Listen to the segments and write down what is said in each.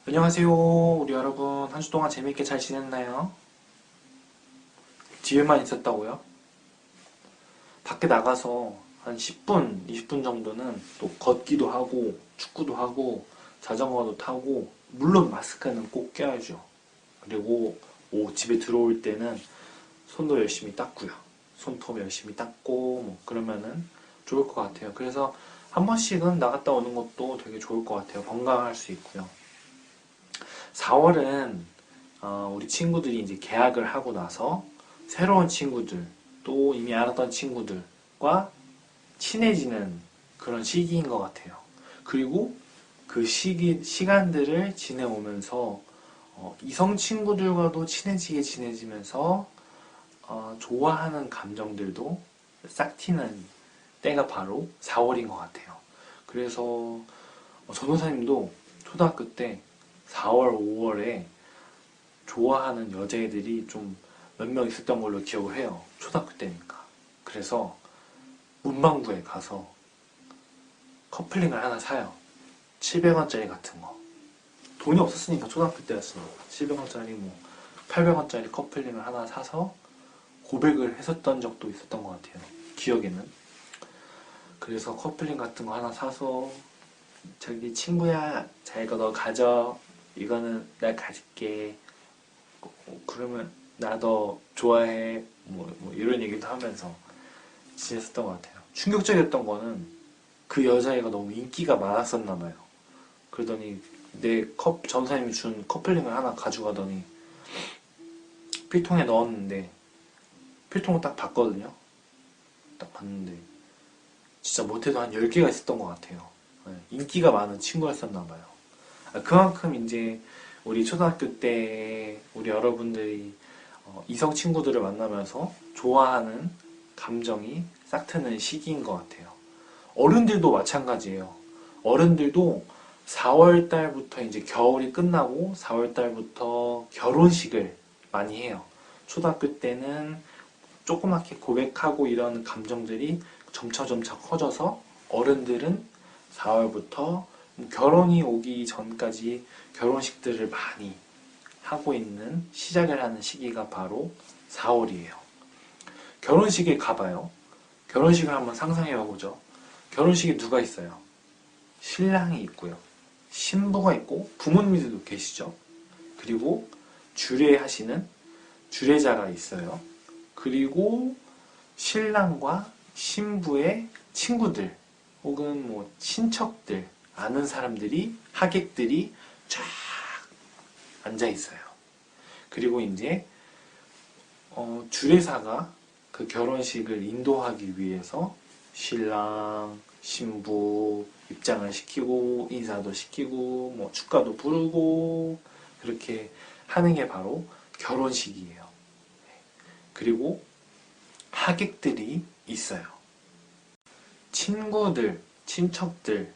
안녕하세요. 우리 여러분 한 주 동안 재밌게 잘 지냈나요? 집에만 있었다고요? 밖에 나가서 한 10분, 20분 정도는 또 걷기도 하고 축구도 하고 자전거도 타고 물론 마스크는 꼭 껴야죠. 그리고 집에 들어올 때는 손도 열심히 닦고요. 손톱 열심히 닦고 뭐 그러면은 좋을 것 같아요. 그래서 한 번씩은 나갔다 오는 것도 되게 좋을 것 같아요. 건강할 수 있고요. 4월은 우리 친구들이 이제 개학을 하고 나서 새로운 친구들, 또 이미 알았던 친구들과 친해지는 그런 시기인 것 같아요. 그리고 그 시간들을 지내오면서 이성 친구들과도 친해지게 지내지면서 좋아하는 감정들도 싹 튀는 때가 바로 4월인 것 같아요. 그래서 전도사님도 초등학교 때 4월, 5월에 좋아하는 여자애들이 좀 몇 명 있었던 걸로 기억을 해요. 초등학교 때니까. 그래서 문방구에 가서 커플링을 하나 사요. 700원짜리 같은 거. 돈이 없었으니까 초등학교 때였으니까 700원짜리 뭐 800원짜리 커플링을 하나 사서 고백을 했었던 적도 있었던 것 같아요. 기억에는. 그래서 커플링 같은 거 하나 사서 저기 친구야 자 이거 너 가져. 이거는 내가 가질게. 그러면 나 너 좋아해. 뭐 이런 얘기도 하면서 지냈었던 것 같아요. 충격적이었던 거는 그 여자애가 너무 인기가 많았었나 봐요. 그러더니 전사님이 준 커플링을 하나 가져가더니 필통에 넣었는데 필통을 딱 봤거든요. 딱 봤는데 진짜 못해도 한 10개가 있었던 것 같아요. 네, 인기가 많은 친구였었나 봐요. 그만큼 이제 우리 초등학교 때 우리 여러분들이 이성 친구들을 만나면서 좋아하는 감정이 싹 트는 시기인 것 같아요. 어른들도 마찬가지예요. 어른들도 4월 달부터 이제 겨울이 끝나고 4월 달부터 결혼식을 많이 해요. 초등학교 때는 조그맣게 고백하고 이런 감정들이 점차 커져서 어른들은 4월부터 결혼이 오기 전까지 결혼식들을 많이 하고 있는 시작을 하는 시기가 바로 4월이에요. 결혼식에 가봐요. 결혼식을 한번 상상해 보죠. 결혼식에 누가 있어요? 신랑이 있고요. 신부가 있고 부모님들도 계시죠. 그리고 주례하시는 주례자가 있어요. 그리고 신랑과 신부의 친구들 혹은 뭐 친척들 아는 사람들이 하객들이 쫙 앉아 있어요. 그리고 이제 주례사가 그 결혼식을 인도하기 위해서 신랑, 신부 입장을 시키고 인사도 시키고 뭐 축가도 부르고 그렇게 하는 게 바로 결혼식이에요. 그리고 하객들이 있어요. 친구들, 친척들,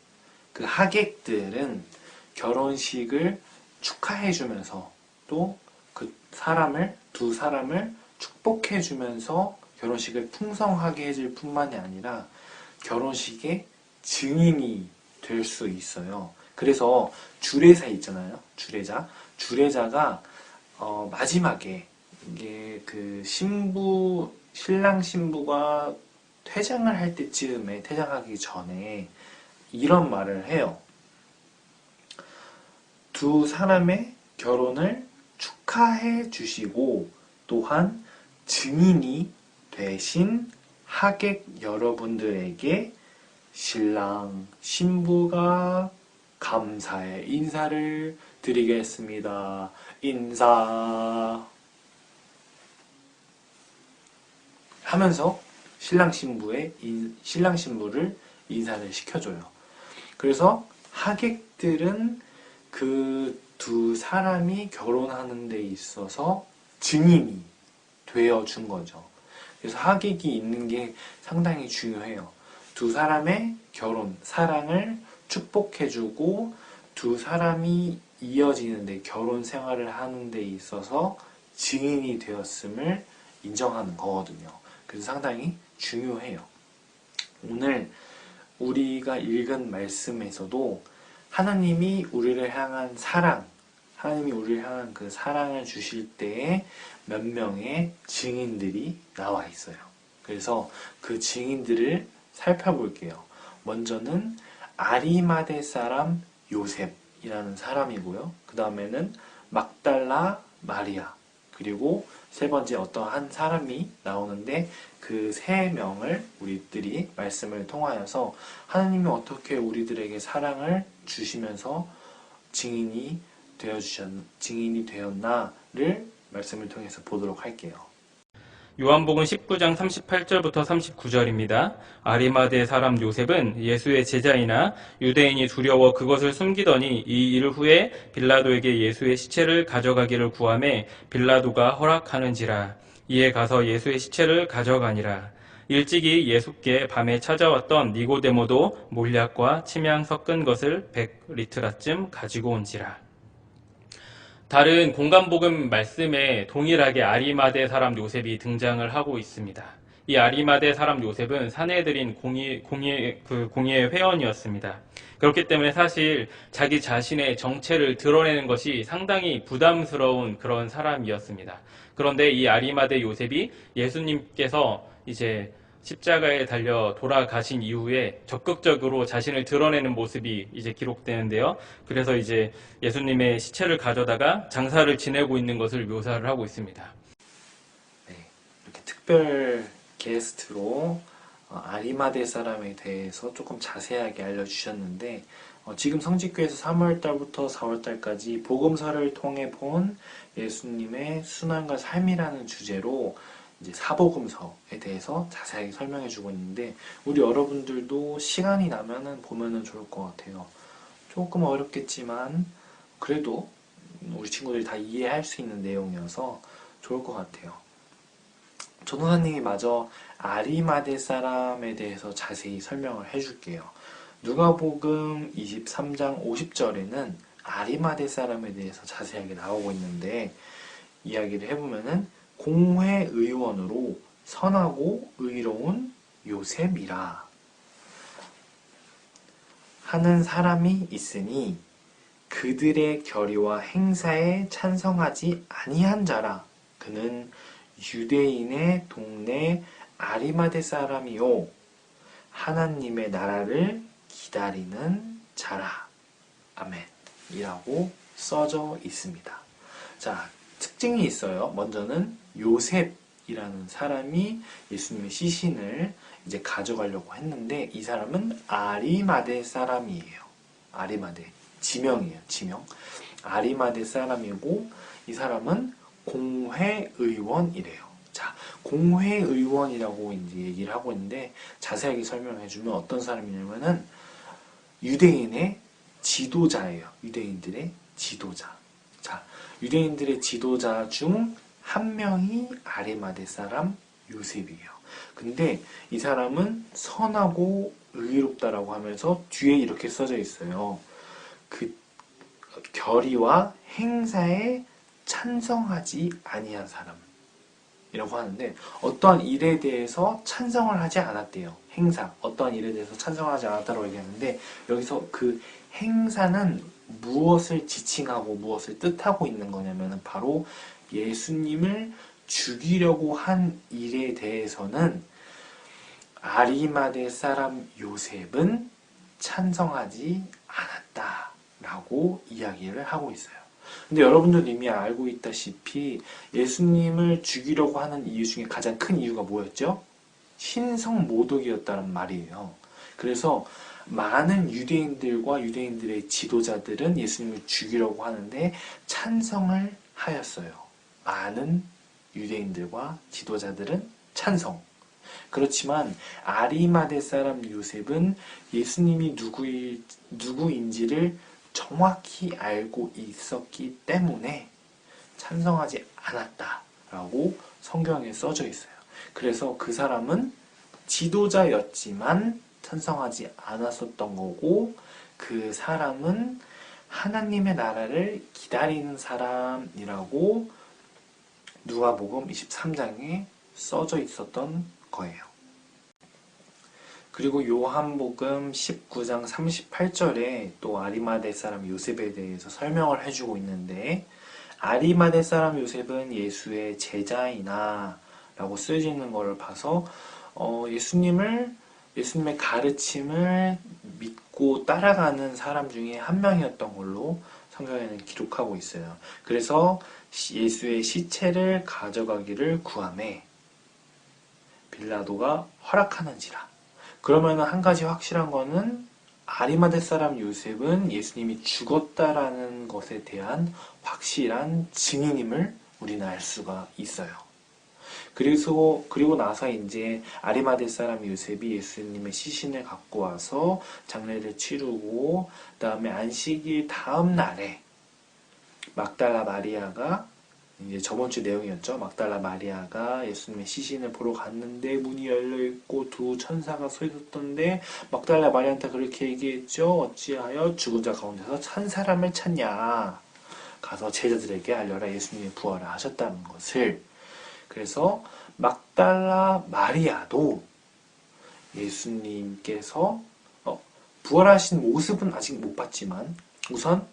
그 하객들은 결혼식을 축하해주면서 또 그 두 사람을 축복해주면서 결혼식을 풍성하게 해줄 뿐만이 아니라 결혼식의 증인이 될 수 있어요. 그래서 주례사 있잖아요. 주례자가 마지막에 이게 그 신랑 신부가 퇴장을 할 때쯤에 퇴장하기 전에 이런 말을 해요. 두 사람의 결혼을 축하해 주시고 또한 증인이 되신 하객 여러분들에게 신랑, 신부가 감사의 인사를 드리겠습니다. 인사 하면서 신랑 신부를 인사를 시켜줘요. 그래서 하객들은 그 두 사람이 결혼하는 데 있어서 증인이 되어준 거죠. 그래서 하객이 있는 게 상당히 중요해요. 두 사람의 결혼, 사랑을 축복해주고 두 사람이 이어지는데 결혼 생활을 하는 데 있어서 증인이 되었음을 인정하는 거거든요. 그래서 상당히 중요해요. 오늘 우리가 읽은 말씀에서도 하나님이 우리를 향한 사랑, 하나님이 우리를 향한 그 사랑을 주실 때에 몇 명의 증인들이 나와 있어요. 그래서 그 증인들을 살펴볼게요. 먼저는 아리마대 사람 요셉이라는 사람이고요. 그 다음에는 막달라 마리아, 그리고 세 번째 어떤 한 사람이 나오는데 그 세 명을 우리들이 말씀을 통하여서 하나님이 어떻게 우리들에게 사랑을 주시면서 증인이 되었나를 말씀을 통해서 보도록 할게요. 요한복음 19장 38절부터 39절입니다. 아리마대 사람 요셉은 예수의 제자이나 유대인이 두려워 그것을 숨기더니 이 일 후에 빌라도에게 예수의 시체를 가져가기를 구하매 빌라도가 허락하는지라. 이에 가서 예수의 시체를 가져가니라. 일찍이 예수께 밤에 찾아왔던 니고데모도 몰약과 침향 섞은 것을 100리트라쯤 가지고 온지라. 다른 공간복음 말씀에 동일하게 아리마대 사람 요셉이 등장을 하고 있습니다. 이 아리마대 사람 요셉은 사내들인 공의회 회원이었습니다. 그렇기 때문에 사실 자기 자신의 정체를 드러내는 것이 상당히 부담스러운 그런 사람이었습니다. 그런데 이 아리마대 요셉이 예수님께서 이제 십자가에 달려 돌아가신 이후에 적극적으로 자신을 드러내는 모습이 이제 기록되는데요. 그래서 이제 예수님의 시체를 가져다가 장사를 지내고 있는 것을 묘사를 하고 있습니다. 네, 이렇게 특별 게스트로 아리마대 사람에 대해서 조금 자세하게 알려주셨는데 지금 성직교에서 3월달부터 4월달까지 복음서를 통해 본 예수님의 순환과 삶이라는 주제로 이제 사복음서에 대해서 자세하게 설명해 주고 있는데 우리 여러분들도 시간이 나면은 보면은 좋을 것 같아요. 조금 어렵겠지만 그래도 우리 친구들이 다 이해할 수 있는 내용이어서 좋을 것 같아요. 전도사님이 마저 아리마대 사람에 대해서 자세히 설명을 해줄게요. 누가복음 23장 50절에는 아리마대 사람에 대해서 자세하게 나오고 있는데 이야기를 해보면은 공회의원으로 선하고 의로운 요셉이라 하는 사람이 있으니 그들의 결의와 행사에 찬성하지 아니한 자라. 그는 유대인의 동네 아리마대 사람이요 하나님의 나라를 기다리는 자라. 아멘. 이라고 써져 있습니다. 자, 특징이 있어요. 먼저는 요셉이라는 사람이 예수님의 시신을 이제 가져가려고 했는데 이 사람은 아리마대 사람이에요. 아리마대. 지명이에요. 지명. 아리마대 사람이고 이 사람은 공회의원이래요. 자, 공회의원이라고 이제 얘기를 하고 있는데 자세하게 설명해주면 어떤 사람이냐면은 유대인의 지도자예요. 유대인들의 지도자. 자, 유대인들의 지도자 중 한 명이 아리마대 사람 요셉이에요. 근데 이 사람은 선하고 의롭다라고 하면서 뒤에 이렇게 써져 있어요. 그 결의와 행사에 찬성하지 아니한 사람이라고 하는데 어떠한 일에 대해서 찬성을 하지 않았대요. 행사, 어떠한 일에 대해서 찬성하지 않았다고 얘기하는데 여기서 그 행사는 무엇을 지칭하고 무엇을 뜻하고 있는 거냐면 바로 예수님을 죽이려고 한 일에 대해서는 아리마대 사람 요셉은 찬성하지 않았다라고 이야기를 하고 있어요. 근데 여러분들 이미 알고 있다시피 예수님을 죽이려고 하는 이유 중에 가장 큰 이유가 뭐였죠? 신성모독이었다는 말이에요. 그래서 많은 유대인들과 유대인들의 지도자들은 예수님을 죽이려고 하는데 찬성을 하였어요. 많은 유대인들과 지도자들은 찬성. 그렇지만 아리마대 사람 요셉은 예수님이 누구인지를 정확히 알고 있었기 때문에 찬성하지 않았다라고 성경에 써져 있어요. 그래서 그 사람은 지도자였지만 찬성하지 않았었던 거고 그 사람은 하나님의 나라를 기다리는 사람이라고 누가복음 23장에 써져 있었던 거예요. 그리고 요한복음 19장 38절에 또 아리마대 사람 요셉에 대해서 설명을 해주고 있는데, 아리마대 사람 요셉은 예수의 제자이나 라고 쓰여져 있는 것을 봐서 예수님의 가르침을 믿고 따라가는 사람 중에 한 명이었던 걸로 성경에는 기록하고 있어요. 그래서 예수의 시체를 가져가기를 구하매 빌라도가 허락하는지라. 그러면 한 가지 확실한 거는 아리마대 사람 요셉은 예수님이 죽었다라는 것에 대한 확실한 증인임을 우리는 알 수가 있어요. 그리고 나서 이제 아리마대 사람 요셉이 예수님의 시신을 갖고 와서 장례를 치르고, 그 다음에 안식일 다음 날에 막달라 마리아가, 이제 저번 주 내용이었죠. 막달라 마리아가 예수님의 시신을 보러 갔는데 문이 열려있고 두 천사가 서 있었던데, 막달라 마리아한테 그렇게 얘기했죠. 어찌하여 죽은 자 가운데서 산 사람을 찾냐. 가서 제자들에게 알려라. 예수님이 부활을 하셨다는 것을. 그래서 막달라 마리아도 예수님께서 부활하신 모습은 아직 못 봤지만 우선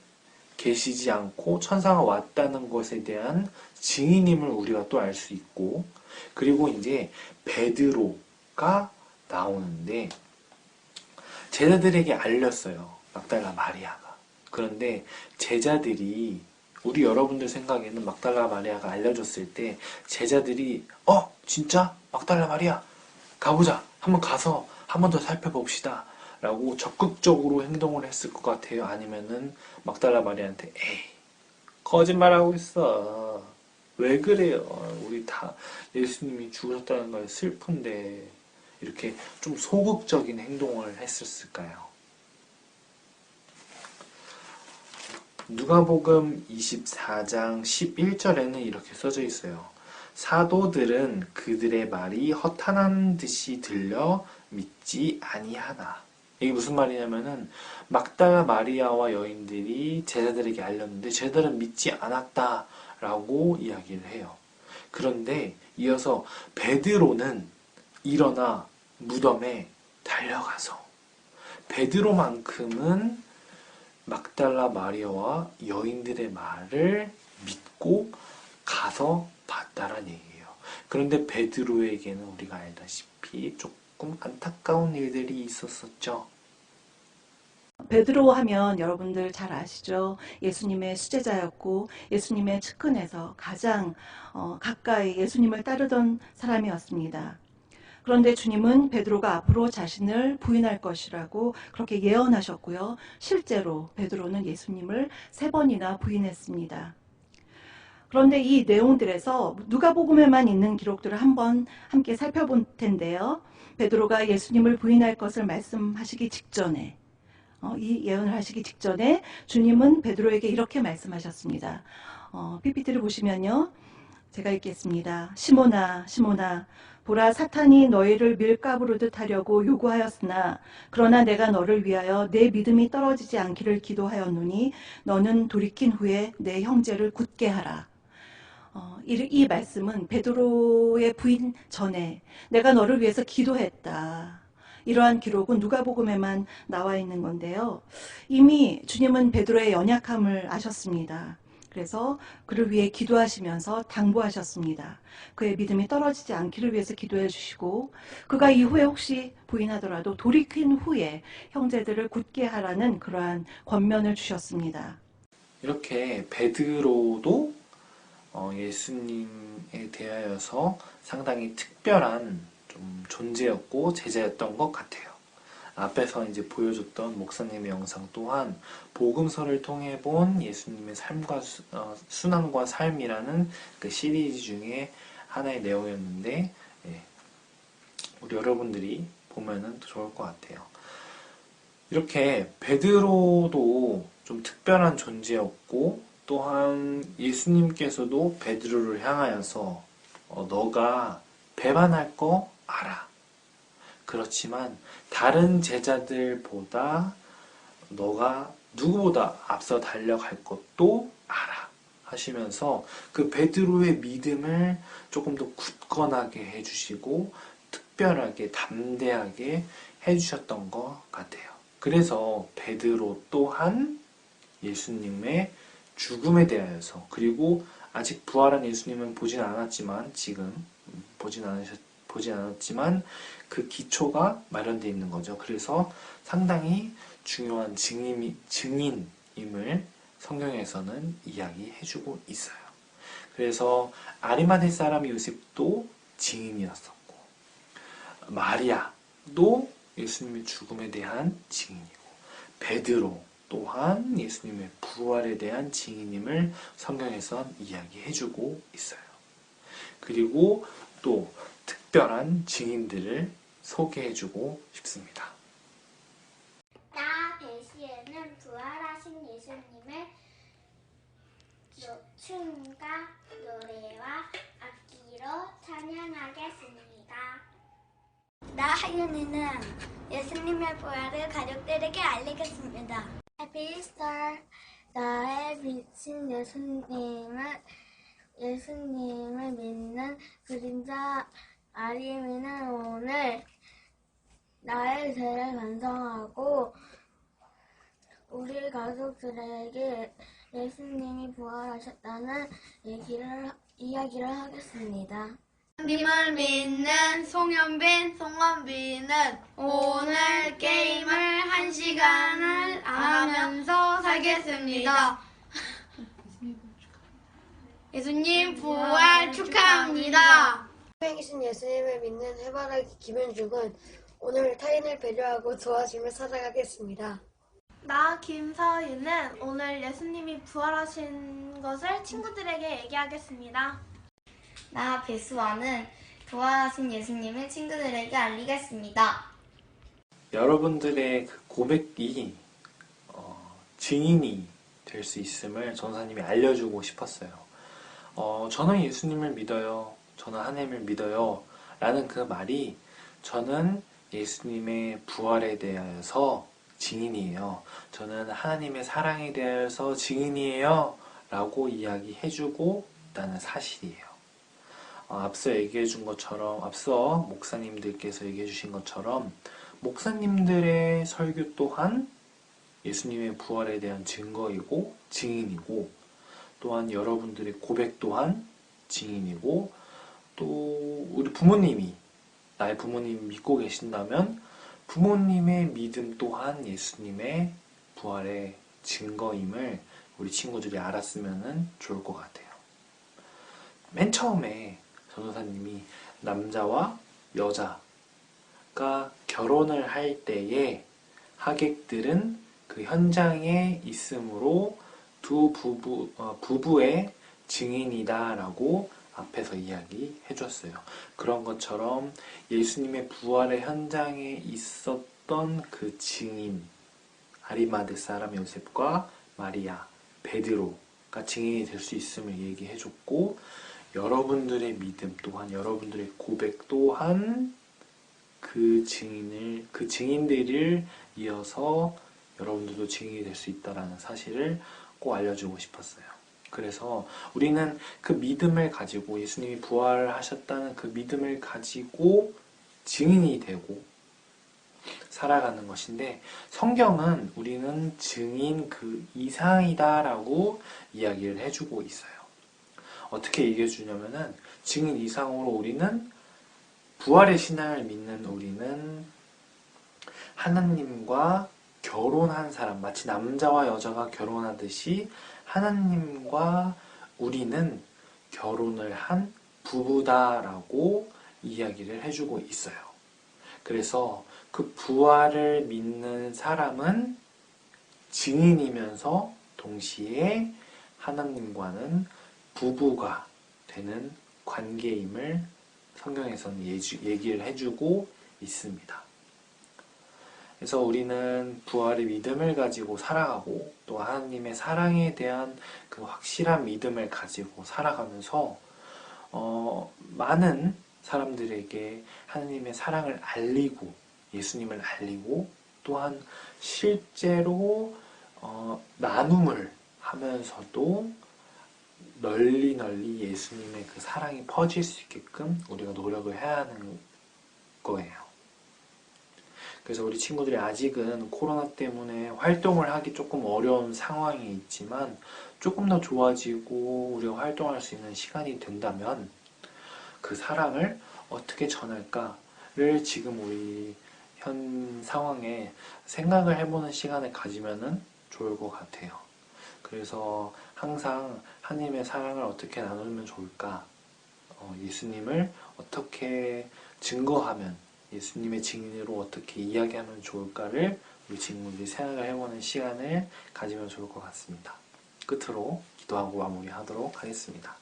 계시지 않고 천사가 왔다는 것에 대한 증인임을 우리가 또 알 수 있고, 그리고 이제 베드로가 나오는데 제자들에게 알렸어요. 막달라 마리아가. 그런데 제자들이, 우리 여러분들 생각에는 막달라 마리아가 알려줬을 때 제자들이 진짜? 막달라 마리아? 가보자. 한번 가서 한 번 더 살펴봅시다. 라고 적극적으로 행동을 했을 것 같아요. 아니면은 막달라 마리아한테 에이, 거짓말하고 있어. 왜 그래요? 우리 다 예수님이 죽으셨다는 거에 슬픈데. 이렇게 좀 소극적인 행동을 했었을까요? 누가복음 24장 11절에는 이렇게 써져 있어요. 사도들은 그들의 말이 허탄한 듯이 들려 믿지 아니하나. 이게 무슨 말이냐면은 막달라 마리아와 여인들이 제자들에게 알렸는데 제자들은 믿지 않았다라고 이야기를 해요. 그런데 이어서 베드로는 일어나 무덤에 달려가서, 베드로만큼은 막달라 마리아와 여인들의 말을 믿고 가서 봤다란 얘기예요. 그런데 베드로에게는 우리가 알다시피 조금 안타까운 일들이 있었었죠. 베드로 하면 여러분들 잘 아시죠? 예수님의 수제자였고 예수님의 측근에서 가장 가까이 예수님을 따르던 사람이었습니다. 그런데 주님은 베드로가 앞으로 자신을 부인할 것이라고 그렇게 예언하셨고요. 실제로 베드로는 예수님을 3번이나 부인했습니다. 그런데 이 내용들에서 누가복음에만 있는 기록들을 한번 함께 살펴볼 텐데요. 베드로가 예수님을 부인할 것을 말씀하시기 직전에, 이 예언을 하시기 직전에 주님은 베드로에게 이렇게 말씀하셨습니다. PPT를 보시면요. 제가 읽겠습니다. 시몬아, 시몬아, 보라, 사탄이 너희를 밀가부르듯 하려고 요구하였으나 그러나 내가 너를 위하여 내 믿음이 떨어지지 않기를 기도하였노니 너는 돌이킨 후에 내 형제를 굳게 하라. 이 말씀은 베드로의 부인 전에 내가 너를 위해서 기도했다. 이러한 기록은 누가복음에만 나와 있는 건데요. 이미 주님은 베드로의 연약함을 아셨습니다. 그래서 그를 위해 기도하시면서 당부하셨습니다. 그의 믿음이 떨어지지 않기를 위해서 기도해 주시고, 그가 이후에 혹시 부인하더라도 돌이킨 후에 형제들을 굳게 하라는 그러한 권면을 주셨습니다. 이렇게 베드로도 예수님에 대하여서 상당히 특별한 좀 존재였고 제자였던 것 같아요. 앞에서 이제 보여줬던 목사님의 영상 또한 복음서를 통해 본 예수님의 삶과 순환과 삶이라는 그 시리즈 중에 하나의 내용이었는데, 우리 여러분들이 보면은 좋을 것 같아요. 이렇게 베드로도 좀 특별한 존재였고, 또한 예수님께서도 베드로를 향하여서 너가 배반할 거 알아. 그렇지만 다른 제자들보다 너가 누구보다 앞서 달려갈 것도 알아 하시면서 그 베드로의 믿음을 조금 더 굳건하게 해주시고 특별하게 담대하게 해주셨던 것 같아요. 그래서 베드로 또한 예수님의 죽음에 대하여서, 그리고 아직 부활한 예수님은 보진 않았지만, 지금 보진 않았지만 그 기초가 마련되어 있는 거죠. 그래서 상당히 중요한 증인임을 성경에서는 이야기해주고 있어요. 그래서 아리마대 사람 요셉도 증인이었었고, 마리아도 예수님의 죽음에 대한 증인이고, 베드로 또한 예수님의 부활에 대한 증인임을 성경에선 이야기해주고 있어요. 그리고 또 특별한 증인들을 소개해주고 싶습니다. 나 배시에는 부활하신 예수님을 춤과 노래와 악기로 찬양하겠습니다. 나 하윤이는 예수님의 부활을 가족들에게 알리겠습니다. Happy Easter. 나의 빛인 예수님을 믿는 그림자 아림이는 오늘 나의 죄를 반성하고 우리 가족들에게 예수님이 부활하셨다는 이야기를 하겠습니다. 님을 믿는 송현빈, 송원빈은 오늘 게임을 1시간을 안 하면서 살겠습니다. 예수님 부활 축하합니다. 생이신 예수님을 믿는 해바라기 김현중은 오늘 타인을 배려하고 도와주며 살아가겠습니다. 나 김서윤은 오늘 예수님이 부활하신 것을 친구들에게 얘기하겠습니다. 나 배수아는 부활하신 예수님을 친구들에게 알리겠습니다. 여러분들의 그 고백이 증인이 될 수 있음을 전사님이 알려주고 싶었어요. 저는 예수님을 믿어요. 저는 하나님을 믿어요. 라는 그 말이 저는 예수님의 부활에 대하여서 증인이에요. 저는 하나님의 사랑에 대하여서 증인이에요. 라고 이야기해주고 있다는 사실이에요. 앞서 얘기해준 것처럼, 앞서 목사님들께서 얘기해주신 것처럼 목사님들의 설교 또한 예수님의 부활에 대한 증거이고 증인이고, 또한 여러분들의 고백 또한 증인이고, 또 우리 부모님이, 나의 부모님이 믿고 계신다면 부모님의 믿음 또한 예수님의 부활의 증거임을 우리 친구들이 알았으면 좋을 것 같아요. 맨 처음에 전도사님이 남자와 여자가 결혼을 할 때에 하객들은 그 현장에 있으므로 두 부부의 증인이다 라고 앞에서 이야기해 줬어요. 그런 것처럼 예수님의 부활의 현장에 있었던 그 증인, 아리마대 사람 요셉과 마리아, 베드로가 증인이 될 수 있음을 얘기해 줬고, 여러분들의 믿음 또한, 여러분들의 고백 또한 그 증인들을 이어서 여러분들도 증인이 될 수 있다는 사실을 꼭 알려주고 싶었어요. 그래서 우리는 그 믿음을 가지고, 예수님이 부활하셨다는 그 믿음을 가지고 증인이 되고 살아가는 것인데, 성경은 우리는 증인 그 이상이다 라고 이야기를 해주고 있어요. 어떻게 얘기해 주냐면은, 증인 이상으로 우리는 부활의 신앙을 믿는 우리는 하나님과 결혼한 사람, 마치 남자와 여자가 결혼하듯이 하나님과 우리는 결혼을 한 부부다라고 이야기를 해주고 있어요. 그래서 그 부활을 믿는 사람은 증인이면서 동시에 하나님과는 부부가 되는 관계임을 성경에서는 얘기를 해주고 있습니다. 그래서 우리는 부활의 믿음을 가지고 살아가고, 또 하나님의 사랑에 대한 그 확실한 믿음을 가지고 살아가면서 많은 사람들에게 하나님의 사랑을 알리고, 예수님을 알리고, 또한 실제로 나눔을 하면서도 널리 예수님의 그 사랑이 퍼질 수 있게끔 우리가 노력을 해야 하는 거예요. 그래서 우리 친구들이 아직은 코로나 때문에 활동을 하기 조금 어려운 상황이 있지만 조금 더 좋아지고 우리가 활동할 수 있는 시간이 된다면 그 사랑을 어떻게 전할까를 지금 우리 현 상황에 생각을 해보는 시간을 가지면은 좋을 것 같아요. 그래서 항상 하나님의 사랑을 어떻게 나누면 좋을까? 예수님을 어떻게 증거하면, 예수님의 증인으로 어떻게 이야기하면 좋을까를 우리 친구들이 생각을 해보는 시간을 가지면 좋을 것 같습니다. 끝으로 기도하고 마무리하도록 하겠습니다.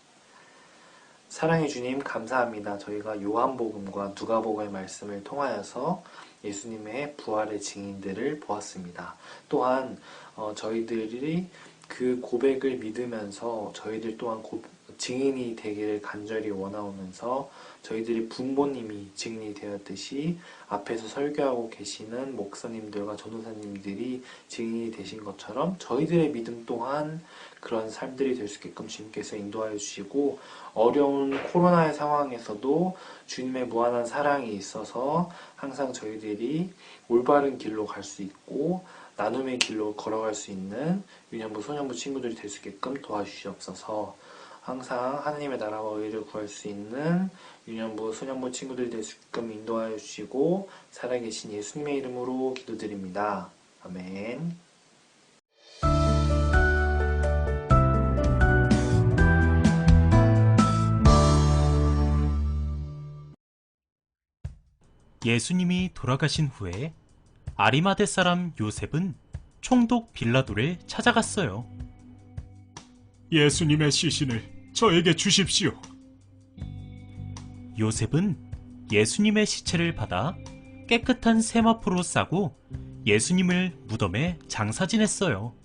사랑의 주님 감사합니다. 저희가 요한복음과 누가복음의 말씀을 통하여서 예수님의 부활의 증인들을 보았습니다. 또한 저희들이 그 고백을 믿으면서 저희들 또한 증인이 되기를 간절히 원하오면서 저희들이 부모님이 증인이 되었듯이 앞에서 설교하고 계시는 목사님들과 전도사님들이 증인이 되신 것처럼 저희들의 믿음 또한 그런 삶들이 될 수 있게끔 주님께서 인도하여 주시고 어려운 코로나의 상황에서도 주님의 무한한 사랑이 있어서 항상 저희들이 올바른 길로 갈 수 있고 나눔의 길로 걸어갈 수 있는 유년부, 소년부 친구들이 될 수 있게끔 도와주시옵소서. 항상 하나님의 나라와 의를 구할 수 있는 유년부, 소년부 친구들이 될 수 있게끔 인도하여 주시고 살아계신 예수님의 이름으로 기도드립니다. 아멘. 예수님이 돌아가신 후에 아리마대 사람 요셉은 총독 빌라도를 찾아갔어요. 예수님의 시신을 저에게 주십시오. 요셉은 예수님의 시체를 받아 깨끗한 세마포로 싸고 예수님을 무덤에 장사 지냈어요.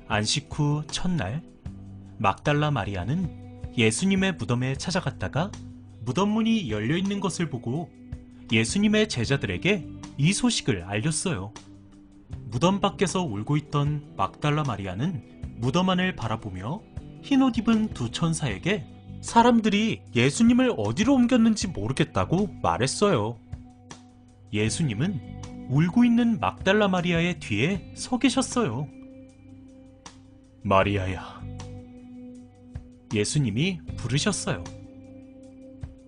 안식 후 첫날 막달라 마리아는 예수님의 무덤에 찾아갔다가 무덤 문이 열려있는 것을 보고 예수님의 제자들에게 이 소식을 알렸어요. 무덤 밖에서 울고 있던 막달라 마리아는 무덤 안을 바라보며 흰옷 입은 두 천사에게 사람들이 예수님을 어디로 옮겼는지 모르겠다고 말했어요. 예수님은 울고 있는 막달라 마리아의 뒤에 서 계셨어요. 마리아야. 예수님이 부르셨어요.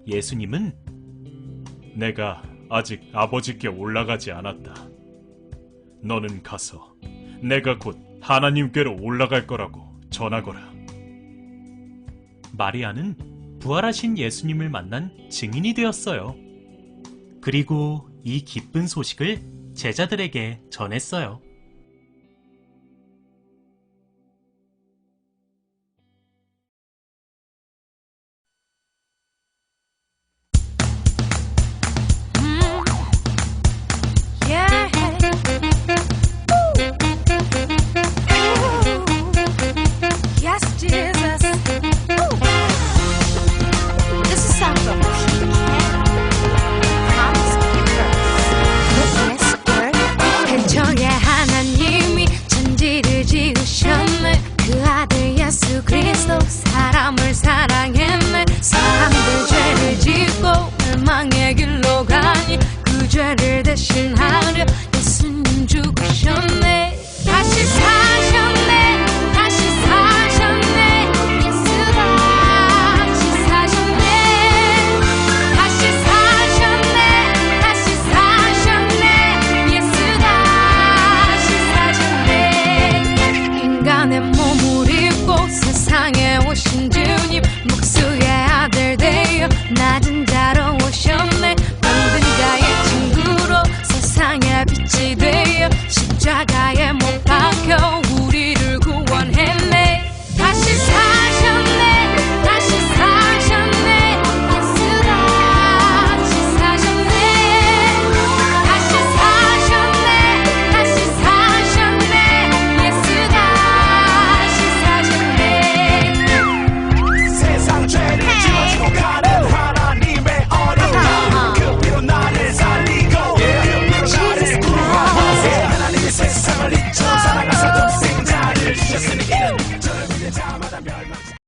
예수님은 내가 아직 아버지께 올라가지 않았다. 너는 가서 내가 곧 하나님께로 올라갈 거라고 전하거라. 마리아는 부활하신 예수님을 만난 증인이 되었어요. 그리고 이 기쁜 소식을 제자들에게 전했어요. 사람을 사랑했네. 사람들 죄를 짓고 멸망의 길로 가니 그 죄를 대신하려 예수님 죽으셨네. 다시 사셨네. 다시 사셨네. 예수 다시 사셨네. 다시 사셨네. 다시 사셨네. 예수 다시 사셨네. 인간의 몸을 입고 세상에 오신 주님, 목수의 아들 되어 낮은 자로